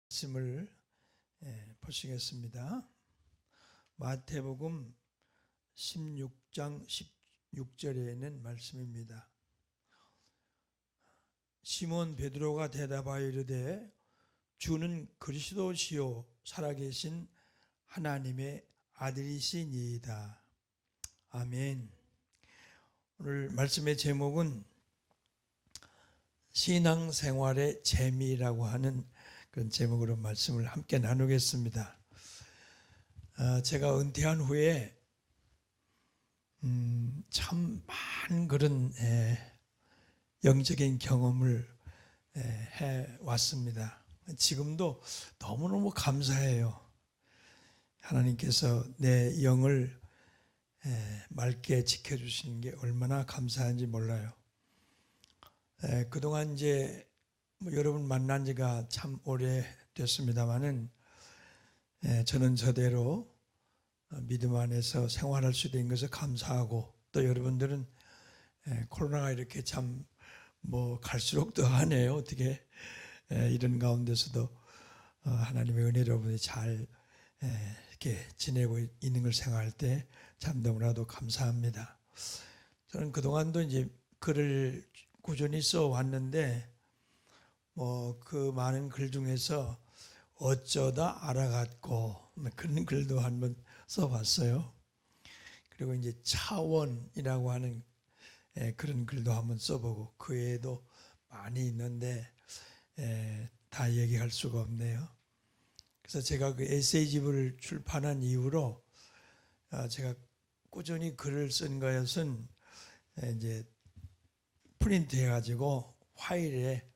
말씀을 보시겠습니다. 마태복음 16장 16절에 있는 말씀입니다. 시몬 베드로가 대답하여 이르되 주는 그리스도시요 살아계신 하나님의 아들이시니이다. 아멘. 오늘 말씀의 제목은 신앙생활의 재미라고 하는 그런 제목으로 말씀을 함께 나누겠습니다. 제가 은퇴한 후에 참 많은 그런 영적인 경험을 해왔습니다. 지금도 너무너무 감사해요. 하나님께서 내 영을 맑게 지켜주시는 게 얼마나 감사한지 몰라요. 그동안 이제 여러분 만난 지가 참 오래됐습니다만은 저는 저대로 믿음 안에서 생활할 수 있는 것을 감사하고, 또 여러분들은 코로나가 이렇게 참 갈수록 더 하네요. 어떻게 이런 가운데서도 하나님의 은혜로 여러분이 잘 이렇게 지내고 있는 걸 생각할 때 참 너무나도 감사합니다. 저는 그동안도 이제 글을 꾸준히 써왔는데 그 많은 글 중에서 어쩌다 알아갔고 그런 글도 한번 써봤어요. 그리고 이제 차원이라고 하는 그런 글도 한번 써보고, 그 외에도 많이 있는데 다 얘기할 수가 없네요. 그래서 제가 그 에세이집을 출판한 이후로 제가 꾸준히 글을 쓴 것은 이제 프린트 해가지고 파일에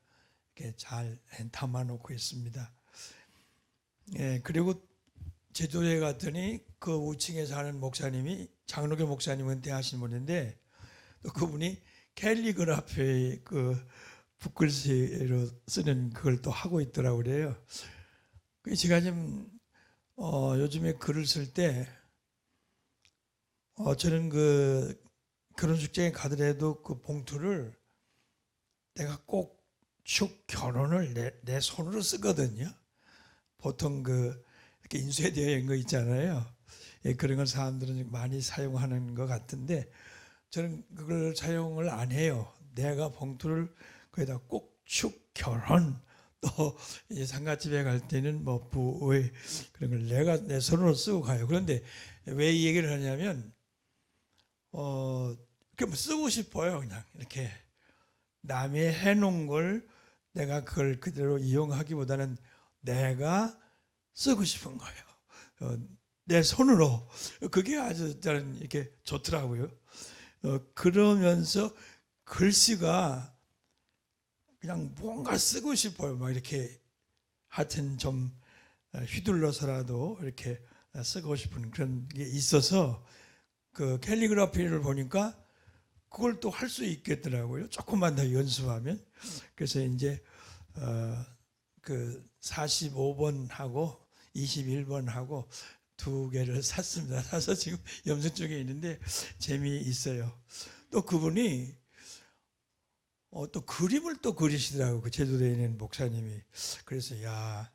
이렇게 잘 담아놓고 있습니다. 그리고 제주도에 갔더니 그 우층에 사는 목사님이 장로교 목사님 은퇴하신 분인데, 또 그분이 캘리그라피 그 붓글씨로 쓰는 그걸 또 하고 있더라고 그래요. 제가 좀 요즘에 글을 쓸 때 저는 그 결혼식장에 가더라도 그 봉투를 내가 꼭 축 결혼을 내 손으로 쓰거든요. 보통 이렇게 인쇄되어 있는 거 있잖아요. 그런 걸 사람들은 많이 사용하는 것 같은데 저는 그걸 사용을 안 해요. 내가 봉투를 거기다 꼭 축 결혼, 또 이제 상가집에 갈 때는 부의 그런 걸 내가 내 손으로 쓰고 가요. 그런데 왜 이 얘기를 하냐면 그냥 쓰고 싶어요. 그냥 이렇게 남이 해놓은 걸 내가 그걸 그대로 이용하기보다는 내가 쓰고 싶은 거예요. 내 손으로. 그게 아주 저는 이렇게 좋더라고요. 그러면서 글씨가 그냥 뭔가 쓰고 싶어요. 막 이렇게 하여튼 좀 휘둘러서라도 이렇게 쓰고 싶은 그런 게 있어서 그 캘리그라피를 보니까 그걸 또 할 수 있겠더라고요. 조금만 더 연습하면. 그래서 이제 그 45번하고 21번하고 두 개를 샀습니다. 사서 지금 염색 중에 있는데 재미있어요. 또 그분이 또 그림을 또 그리시더라고요. 그 제주도에 있는 목사님이. 그래서 야,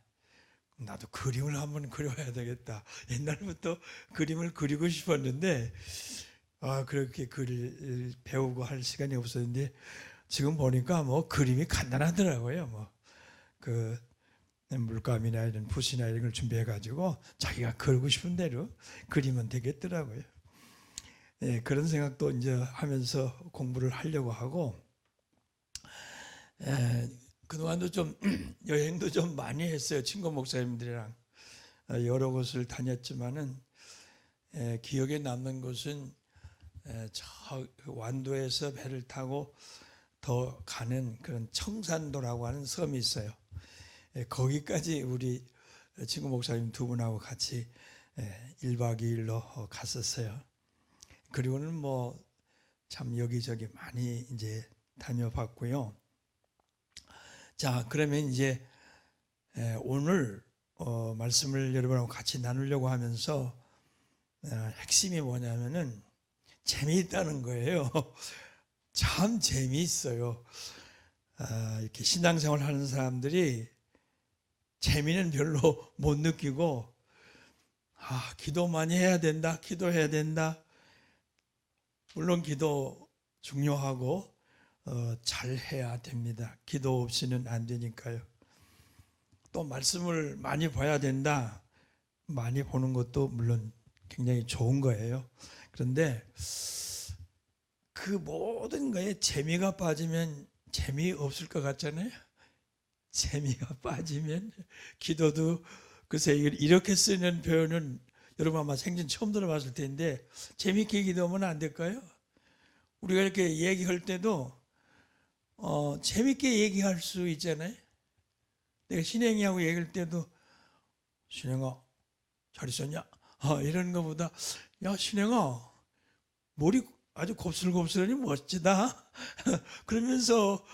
나도 그림을 한번 그려야 되겠다. 옛날부터 그림을 그리고 싶었는데 그렇게 글을 배우고 할 시간이 없었는데 지금 보니까 그림이 간단하더라고요. 그 물감이나 이런 붓이나 이런 걸 준비해 가지고 자기가 그리고 싶은 대로 그리면 되겠더라고요. 그런 생각도 이제 하면서 공부를 하려고 하고, 그동안도 좀 여행도 좀 많이 했어요. 친구 목사님들이랑 여러 곳을 다녔지만은 기억에 남는 곳은 저 완도에서 배를 타고 더 가는 그런 청산도라고 하는 섬이 있어요. 거기까지 우리 친구 목사님 두 분하고 같이 1박 2일로 갔었어요. 그리고는 참 여기저기 많이 이제 다녀봤고요. 자, 그러면 이제 오늘 말씀을 여러분하고 같이 나누려고 하면서 핵심이 뭐냐면은 재미있다는 거예요. 참 재미있어요. 이렇게 신앙생활 하는 사람들이 재미는 별로 못 느끼고 기도 많이 해야 된다, 기도해야 된다. 물론 기도 중요하고 잘 해야 됩니다. 기도 없이는 안 되니까요. 또 말씀을 많이 봐야 된다. 많이 보는 것도 물론 굉장히 좋은 거예요. 그런데 그 모든 거에 재미가 빠지면 재미없을 것 같잖아요. 재미가 빠지면 기도도 글쎄 이렇게 쓰는 표현은 여러분 아마 생전 처음 들어봤을 텐데 재미있게 기도하면 안 될까요? 우리가 이렇게 얘기할 때도 재미있게 얘기할 수 있잖아요. 내가 신행이하고 얘기할 때도 신행아 잘 있었냐? 이런 것보다 야 신행아 머리 아주 곱슬곱슬하니 멋지다. 그러면서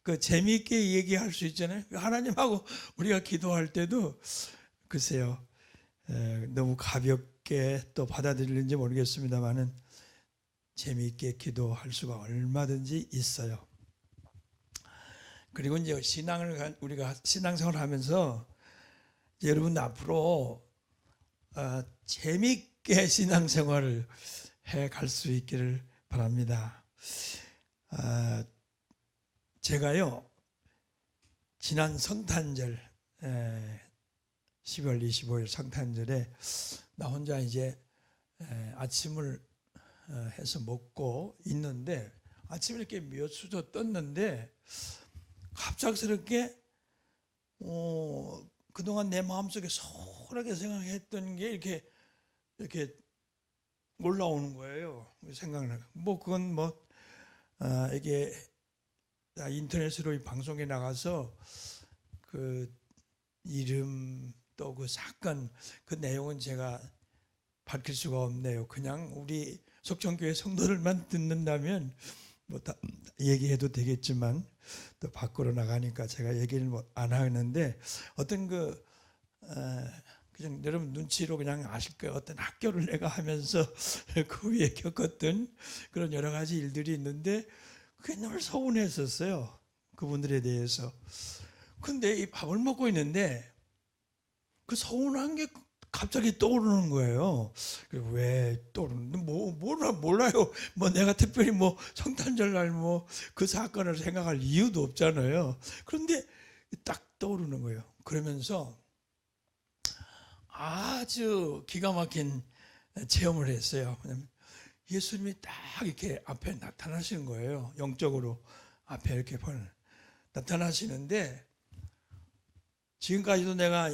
그 재미있게 얘기할 수 있잖아요. 하나님하고 우리가 기도할 때도 글쎄요 너무 가볍게 또 받아들이는지 모르겠습니다만은 재미있게 기도할 수가 얼마든지 있어요. 그리고 이제 우리가 신앙생활을 하면서 여러분 앞으로 재미있게 신앙생활을 해갈 수 있기를 바랍니다. 제가요 지난 성탄절 10월 25일 성탄절에 나 혼자 이제 아침을 해서 먹고 있는데 아침에 이렇게 몇 수저 떴는데 갑작스럽게 그동안 내 마음속에 소홀하게 생각했던 게 이렇게 올라오는 거예요. 생각나. 그건 이게 인터넷으로 방송에 나가서 그 이름 또 그 사건 그 내용은 제가 밝힐 수가 없네요. 그냥 우리 속천교회 성도들만 듣는다면 다 얘기해도 되겠지만 또 밖으로 나가니까 제가 얘기를 안 하는데 어떤 그냥 여러분 눈치로 그냥 아실 거예요. 어떤 학교를 내가 하면서 그 위에 겪었던 그런 여러 가지 일들이 있는데 그게 늘 서운했었어요. 그분들에 대해서. 근데 이 밥을 먹고 있는데 그 서운한 게 갑자기 떠오르는 거예요. 왜 떠오르는데 몰라요. 내가 특별히 성탄절날 그 사건을 생각할 이유도 없잖아요. 그런데 딱 떠오르는 거예요. 그러면서 아주 기가 막힌 체험을 했어요. 예수님이 딱 이렇게 앞에 나타나시는 거예요. 영적으로 앞에 이렇게 나타나시는데 지금까지도 내가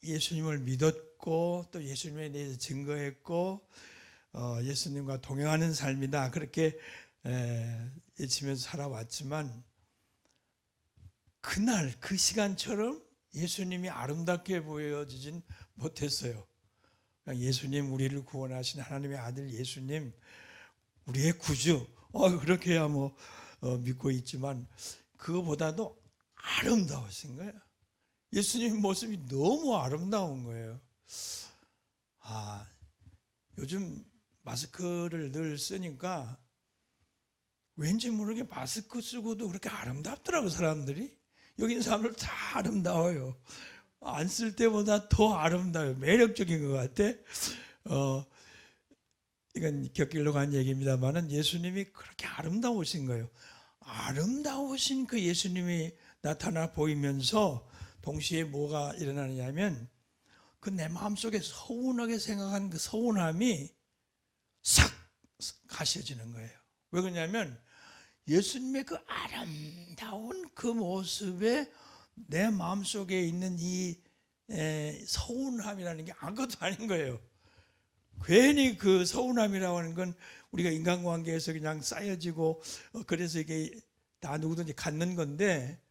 예수님을 믿었고 또 예수님에 대해서 증거했고 예수님과 동행하는 삶이다 그렇게 외치면서 살아왔지만 그날 그 시간처럼 예수님이 아름답게 보여지진 못했어요. 예수님 우리를 구원하신 하나님의 아들 예수님 우리의 구주 그렇게야 믿고 있지만 그거보다도 아름다우신 거예요. 예수님 모습이 너무 아름다운 거예요. 요즘 마스크를 늘 쓰니까 왠지 모르게 마스크 쓰고도 그렇게 아름답더라고 사람들이. 여기 있는 사람들 다 아름다워요. 안 쓸 때보다 더 아름다워요. 매력적인 것 같아. 이건 곁길로 간 얘기입니다만은 예수님이 그렇게 아름다우신 거예요. 아름다우신 그 예수님이 나타나 보이면서 동시에 뭐가 일어나느냐면 그 내 마음속에 서운하게 생각한 그 서운함이 싹 가셔지는 거예요. 왜 그러냐면 예수님의 그 아름다운 그 모습에 내 마음속에 있는 이 서운함이라는 게 아무것도 아닌 거예요. 괜히 그 서운함이라고 하는 건 우리가 인간관계에서 그냥 쌓여지고 그래서 이게 다 누구든지 갖는 건데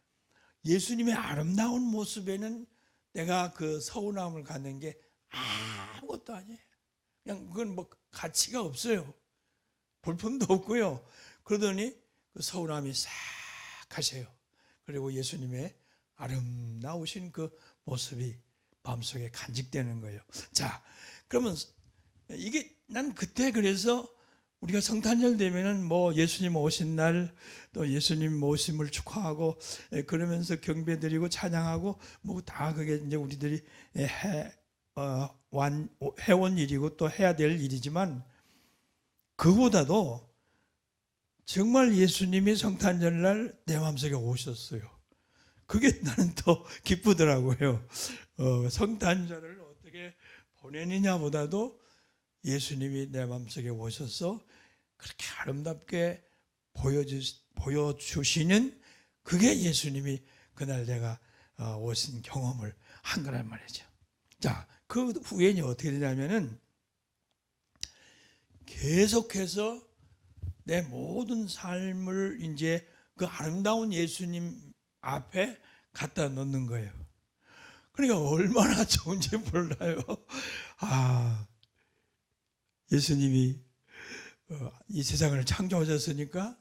예수님의 아름다운 모습에는 내가 그 서운함을 갖는 게 아무것도 아니에요. 그냥 그건 가치가 없어요. 볼품도 없고요. 그러더니 그 서운함이 싹 가셔요. 그리고 예수님의 아름다우신 그 모습이 마음속에 간직되는 거예요. 자, 그러면 이게 난 그때 그래서 우리가 성탄절 되면은 뭐 예수님 오신 날 또 예수님 오심을 축하하고 그러면서 경배 드리고 찬양하고 뭐 다 그게 이제 우리들이 해온 일이고 또 해야 될 일이지만 그보다도 정말 예수님이 성탄절날 내 마음속에 오셨어요. 그게 나는 더 기쁘더라고요. 성탄절을 어떻게 보내느냐보다도 예수님이 내 마음속에 오셔서 그렇게 아름답게 보여주시는 그게 예수님이 그날 내가 오신 경험을 한 거란 말이죠. 자, 그 후에 어떻게 되냐면은 계속해서 내 모든 삶을 이제 그 아름다운 예수님 앞에 갖다 놓는 거예요. 그러니까 얼마나 좋은지 몰라요. 예수님이 이 세상을 창조하셨으니까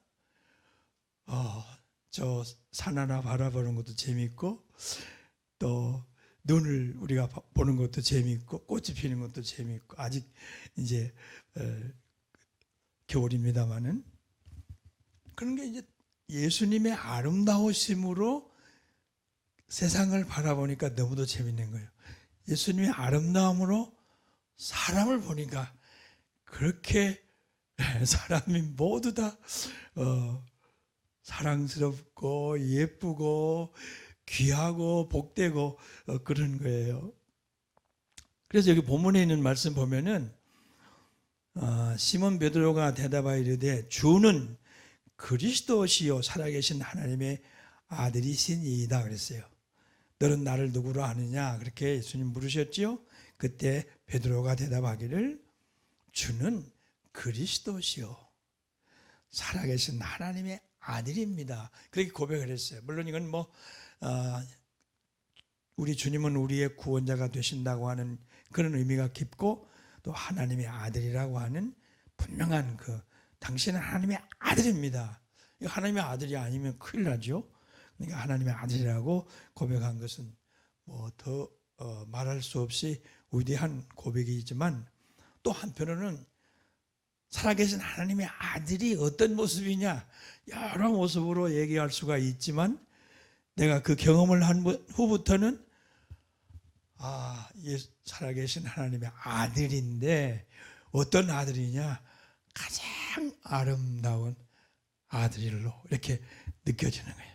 저 산 하나 바라보는 것도 재밌고 또 눈을 우리가 보는 것도 재밌고 꽃이 피는 것도 재밌고 아직 이제 겨울입니다마는 그런 게 이제 예수님의 아름다우심으로 세상을 바라보니까 너무도 재밌는 거예요. 예수님의 아름다움으로 사람을 보니까 그렇게 사람이 모두 다 사랑스럽고 예쁘고 귀하고 복되고 그런 거예요. 그래서 여기 본문에 있는 말씀 보면은 시몬 베드로가 대답하여 이르되 주는 그리스도시요 살아계신 하나님의 아들이시니이다 그랬어요. 너는 나를 누구로 아느냐 그렇게 예수님 물으셨지요. 그때 베드로가 대답하기를 주는 그리스도시요 살아계신 하나님의 아들입니다. 그렇게 고백을 했어요. 물론 이건 우리 주님은 우리의 구원자가 되신다고 하는 그런 의미가 깊고 또 하나님의 아들이라고 하는 분명한 당신은 하나님의 아들입니다. 하나님의 아들이 아니면 큰일 나죠. 그러니까 하나님의 아들이라고 고백한 것은 더 말할 수 없이 위대한 고백이지만 또 한편으로는 살아계신 하나님의 아들이 어떤 모습이냐 여러 모습으로 얘기할 수가 있지만 내가 그 경험을 한 후부터는 살아계신 하나님의 아들인데 어떤 아들이냐 가장 아름다운 아들로 이렇게 느껴지는 거예요.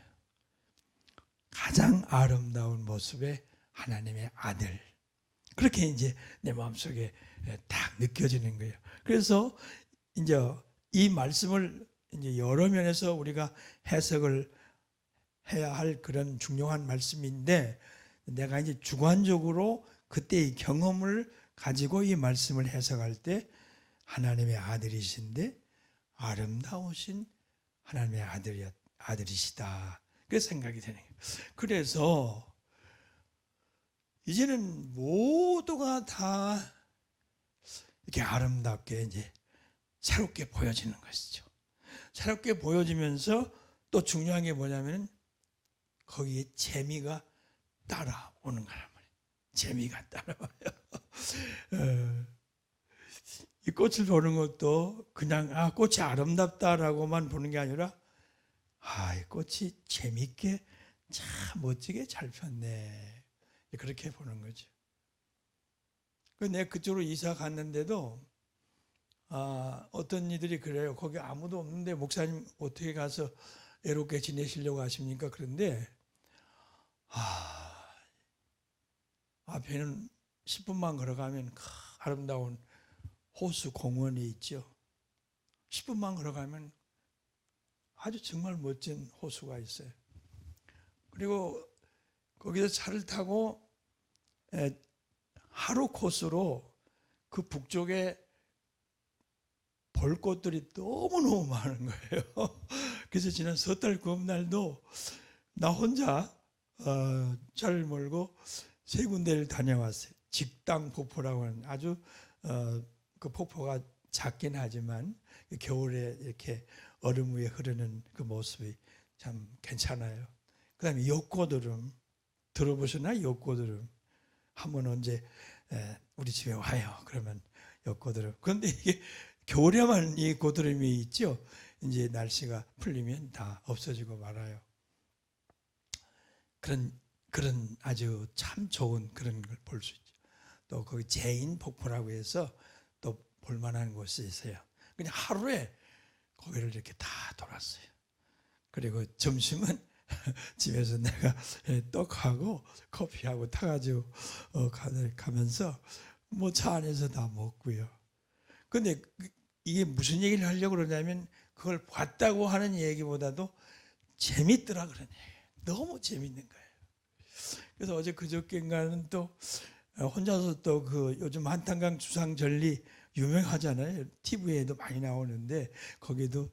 가장 아름다운 모습의 하나님의 아들 그렇게 이제 내 마음속에 딱 느껴지는 거예요. 그래서 이제 이 말씀을 이제 여러 면에서 우리가 해석을 해야 할 그런 중요한 말씀인데 내가 이제 주관적으로 그때의 경험을 가지고 이 말씀을 해석할 때 하나님의 아들이신데 아름다우신 하나님의 아들이시다. 그 생각이 되는 거예요. 그래서 이제는 모두가 다 이렇게 아름답게 이제 새롭게 보여지는 것이죠. 새롭게 보여지면서 또 중요한 게 뭐냐면 거기에 재미가 따라오는 거란 말이에요. 재미가 따라와요. 이 꽃을 보는 것도 그냥 꽃이 아름답다라고만 보는 게 아니라 이 꽃이 재밌게 참 멋지게 잘 폈네. 그렇게 보는 거죠. 내가 그쪽으로 이사 갔는데도 어떤 이들이 그래요. 거기 아무도 없는데 목사님 어떻게 가서 외롭게 지내시려고 하십니까? 그런데 앞에는 10분만 걸어가면 아름다운 호수 공원이 있죠. 10분만 걸어가면 아주 정말 멋진 호수가 있어요. 그리고 거기서 차를 타고 하루 코스로 그 북쪽에 볼 것들이 너무너무 많은 거예요. 그래서 지난 섣달 구음날도 나 혼자 차를 몰고 3군데를 다녀왔어요. 직당 폭포라고 하는 아주 그 폭포가 작긴 하지만 겨울에 이렇게 얼음 위에 흐르는 그 모습이 참 괜찮아요. 그 다음에 욕고드름 들어보셨나요? 욕고드름 한번 언제 우리 집에 와요. 그러면 욕고드름. 그런데 이게 겨울에만 이 고드름이 있죠. 이제 날씨가 풀리면 다 없어지고 말아요. 그런 아주 참 좋은 그런 걸 볼 수 있죠. 또 거기 제인 폭포라고 해서 또 볼만한 곳이 있어요. 그냥 하루에 거기를 이렇게 다 돌았어요. 그리고 점심은 집에서 내가 떡하고 커피하고 타가지고 가면서 뭐 차 안에서 다 먹고요. 근데 이게 무슨 얘기를 하려고 그러냐면 그걸 봤다고 하는 얘기보다도 재밌더라 그런 얘기예요. 너무 재밌는 거예요. 그래서 어제 그저께인가는 또 혼자서 또 그 요즘 한탄강 주상절리 유명하잖아요. TV에도 많이 나오는데 거기도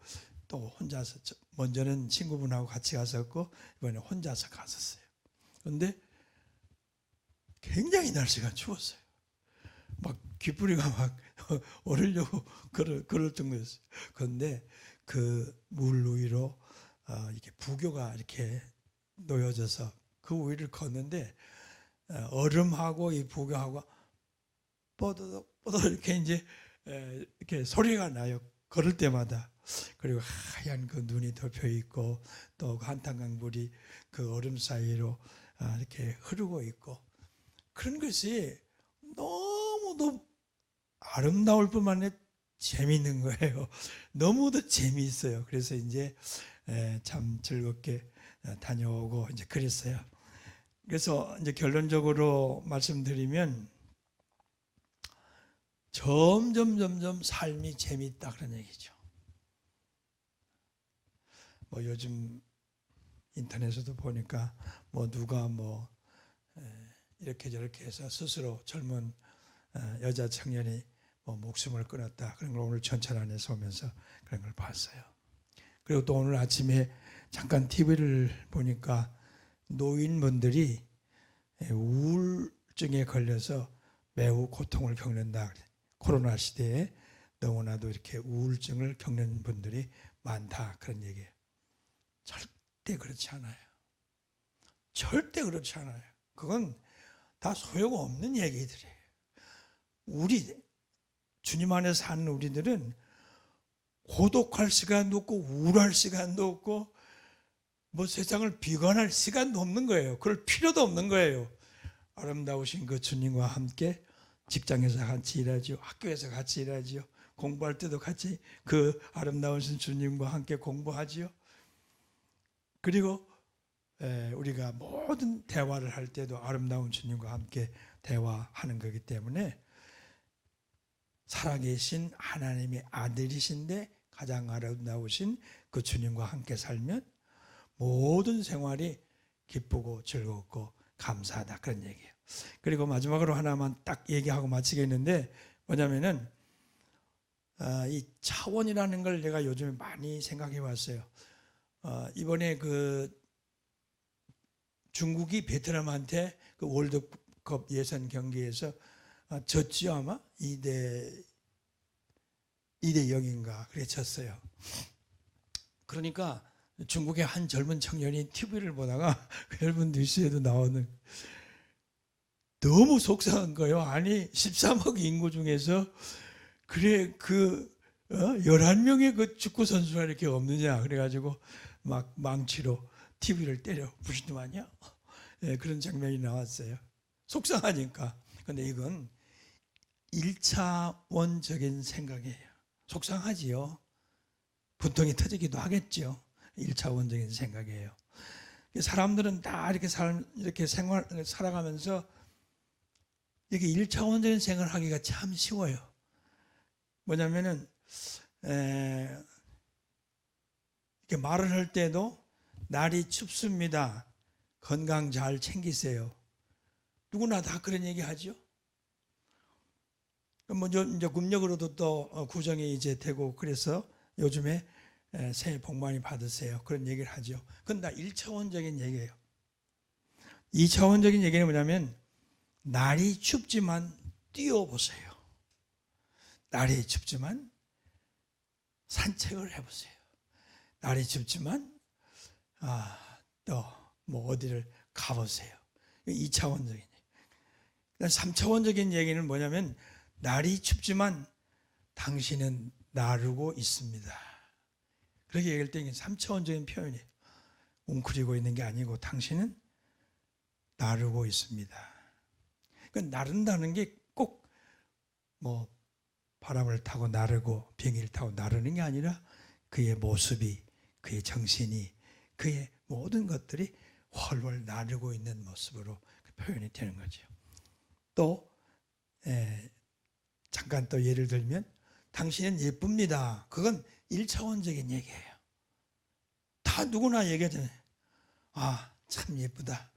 또 혼자서 먼저는 친구분하고 같이 갔었고 이번에 혼자서 갔었어요. 그런데 굉장히 날씨가 추웠어요. 막 귀뿌리가 막 오르려고 그럴 정도였어요. 그런데 그 물 위로 이렇게 부교가 이렇게 놓여져서 그 위를 걷는데 얼음하고 이 부교하고 뽀드득 이렇게 이제 이렇게 소리가 나요. 걸을 때마다. 그리고 하얀 그 눈이 덮여 있고 또 한탄강 물이 그 얼음 사이로 이렇게 흐르고 있고 그런 것이 너무도 아름다울 뿐만 아니라 재미있는 거예요. 너무도 재미있어요. 그래서 이제 참 즐겁게 다녀오고 이제 그랬어요. 그래서 이제 결론적으로 말씀드리면 점점 삶이 재미있다 그런 얘기죠. 뭐 요즘 인터넷에도 보니까 뭐 누가 뭐 이렇게 저렇게 해서 스스로 젊은 여자 청년이 뭐 목숨을 끊었다 그런 걸 오늘 전철 안에서 오면서 그런 걸 봤어요. 그리고 또 오늘 아침에 잠깐 TV를 보니까 노인분들이 우울증에 걸려서 매우 고통을 겪는다. 코로나 시대에 너무나도 이렇게 우울증을 겪는 분들이 많다 그런 얘기예요. 절대 그렇지 않아요. 절대 그렇지 않아요. 그건 다 소용없는 얘기들이에요. 우리 주님 안에 사는 우리들은 고독할 시간도 없고 우울할 시간도 없고 뭐 세상을 비관할 시간도 없는 거예요. 그럴 필요도 없는 거예요. 아름다우신 그 주님과 함께 직장에서 같이 일하죠. 학교에서 같이 일하죠. 공부할 때도 같이 그 아름다우신 주님과 함께 공부하지요. 그리고 우리가 모든 대화를 할 때도 아름다운 주님과 함께 대화하는 거기 때문에 살아계신 하나님의 아들이신데 가장 아름다우신 그 주님과 함께 살면 모든 생활이 기쁘고 즐겁고 감사하다 그런 얘기예요. 그리고 마지막으로 하나만 딱 얘기하고 마치겠는데 뭐냐면은 이 차원이라는 걸 내가 요즘에 많이 생각해 봤어요. 이번에 그 중국이 베트남한테 그 월드컵 예선 경기에서 졌지요 아마 2대 0인가 그래 졌어요. 그러니까 중국의 한 젊은 청년이 TV를 보다가 여러분 뉴스에도 나오는 너무 속상한 거예요. 아니 13억 인구 중에서 그래 그 11명의 그 축구 선수가 이렇게 없느냐 그래가지고 막 망치로 TV를 때려 부신 거 아니야? 그런 장면이 나왔어요. 속상하니까. 근데 이건 1차원적인 생각이에요. 속상하지요. 분통이 터지기도 하겠죠. 1차원적인 생각이에요. 사람들은 다 이렇게 살아가면서 이렇게 1차원적인 생각을 하기가 참 쉬워요. 뭐냐면은 이렇게 말을 할 때도 날이 춥습니다. 건강 잘 챙기세요. 누구나 다 그런 얘기 하죠. 먼저 이제 금력으로도 또 구정이 이제 되고 그래서 요즘에 새해 복 많이 받으세요. 그런 얘기를 하죠. 그건 다 1차원적인 얘기예요. 2차원적인 얘기는 뭐냐면 날이 춥지만 뛰어보세요. 날이 춥지만 산책을 해보세요. 날이 춥지만 또 뭐 어디를 가보세요. 2차원적인 얘기. 3차원적인 얘기는 뭐냐면 날이 춥지만 당신은 나르고 있습니다. 그렇게 얘기할 때 3차원적인 표현이에요. 웅크리고 있는 게 아니고 당신은 나르고 있습니다. 그러니까 나른다는 게 꼭 뭐 바람을 타고 나르고 비행기를 타고 나르는 게 아니라 그의 모습이, 그의 정신이, 그의 모든 것들이 훨훨 나르고 있는 모습으로 표현이 되는 거죠. 또 잠깐 또 예를 들면 당신은 예쁩니다. 그건 1차원적인 얘기예요. 다 누구나 얘기하잖아요. 아, 참 예쁘다.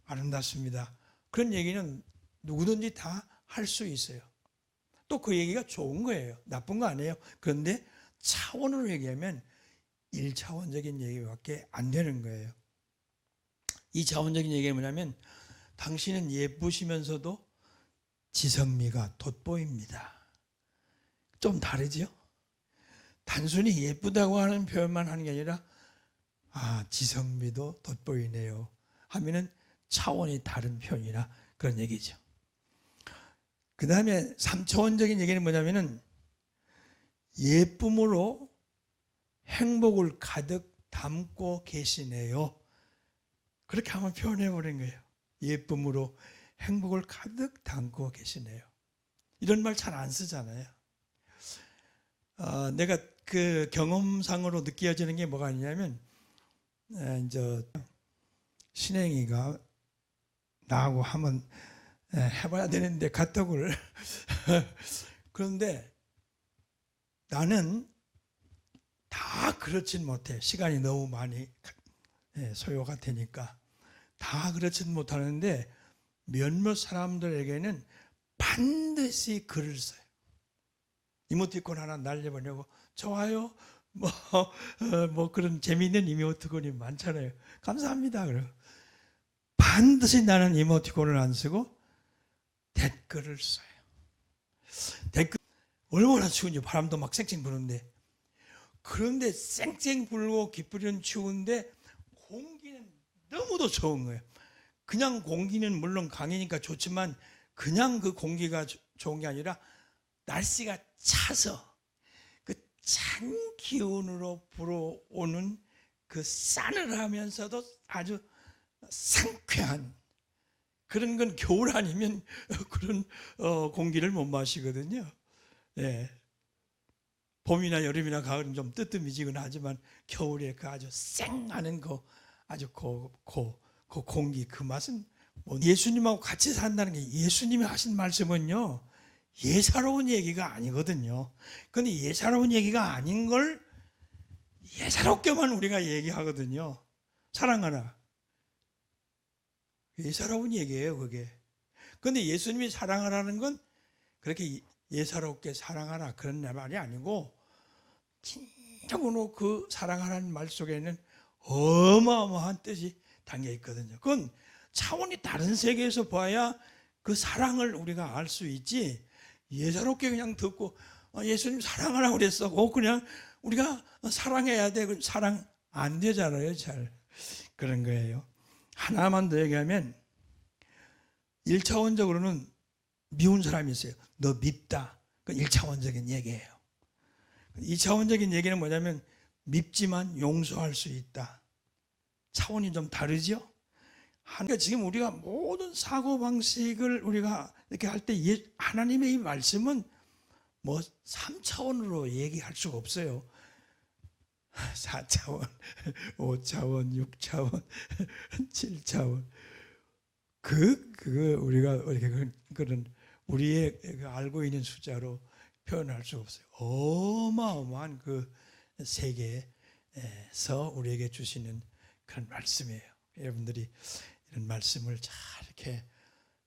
아름답습니다. 그런 얘기는 누구든지 다 할 수 있어요. 또 그 얘기가 좋은 거예요. 나쁜 거 아니에요. 그런데 차원으로 얘기하면 1차원적인 얘기밖에 안 되는 거예요. 2차원적인 얘기가 뭐냐면 당신은 예쁘시면서도 지성미가 돋보입니다. 좀 다르죠? 단순히 예쁘다고 하는 표현만 하는 게 아니라 아, 지성미도 돋보이네요 하면은 차원이 다른 표현이나 그런 얘기죠. 그 다음에 3차원적인 얘기는 뭐냐면은 예쁨으로 행복을 가득 담고 계시네요. 그렇게 한번 표현해 버린 거예요. 예쁨으로 행복을 가득 담고 계시네요. 이런 말 잘 안 쓰잖아요. 내가 그 경험상으로 느껴지는 게 뭐가 있냐면 이제 신행이가 나하고 한번 해봐야 되는데 카톡을 그런데 나는 다 그렇진 못해. 시간이 너무 많이 소요가 되니까 다 그렇진 못하는데 몇몇 사람들에게는 반드시 글을 써요. 이모티콘 하나 날려보내고 좋아요 뭐 그런 재미있는 이모티콘이 많잖아요. 감사합니다. 그리고 반드시 나는 이모티콘을 안 쓰고 댓글을 써요. 댓글 얼마나 추운지 바람도 막 쌩쌩 부는데 그런데 쌩쌩 불고 기쁘리는 추운데 공기는 너무도 좋은 거예요. 그냥 공기는 물론 강이니까 좋지만 그냥 그 공기가 좋은 게 아니라 날씨가 차서 그 찬 기운으로 불어오는 그 싸늘하면서도 아주 상쾌한 그런 건 겨울 아니면 그런 공기를 못 마시거든요. 예. 봄이나 여름이나 가을은 좀 뜨뜻미지근하지만 겨울에 그 아주 쌩하는 거 아주 그 공기 그 맛은 뭐 예수님하고 같이 산다는 게 예수님이 하신 말씀은요 예사로운 얘기가 아니거든요. 그런데 예사로운 얘기가 아닌 걸 예사롭게만 우리가 얘기하거든요. 사랑하라. 예사로운 얘기예요, 그게. 그런데 예수님이 사랑하라는 건 그렇게 예사롭게 사랑하라 그런 말이 아니고 진정으로 그 사랑하라는 말 속에는 어마어마한 뜻이 담겨 있거든요. 그건 차원이 다른 세계에서 봐야 그 사랑을 우리가 알 수 있지 예사롭게 그냥 듣고 예수님 사랑하라고 그랬어. 그냥 우리가 사랑해야 돼. 사랑 안 되잖아요, 잘. 그런 거예요. 하나만 더 얘기하면 1차원적으로는 미운 사람이 있어요. 너 밉다. 그건 1차원적인 얘기예요. 2차원적인 얘기는 뭐냐면 밉지만 용서할 수 있다. 차원이 좀 다르죠? 그러니까 지금 우리가 모든 사고방식을 우리가 이렇게 할 때 하나님의 이 말씀은 뭐 3차원으로 얘기할 수가 없어요. 4차원, 5차원, 6차원, 7차원. 우리가 이렇게 그런 우리의 알고 있는 숫자로 표현할 수 없어요. 어마어마한 그 세계에서 우리에게 주시는 그런 말씀이에요. 여러분들이 이런 말씀을 잘 이렇게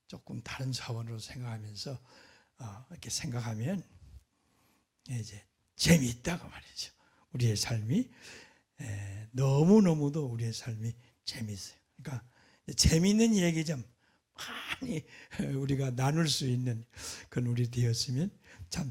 조금 다른 차원으로 생각하면서 이렇게 생각하면 이제 재미있다고 말이죠. 우리의 삶이 너무너무도 우리의 삶이 재미있어요. 그러니까 재미있는 얘기 좀 많이 우리가 나눌 수 있는 그런 우리 되었으면 참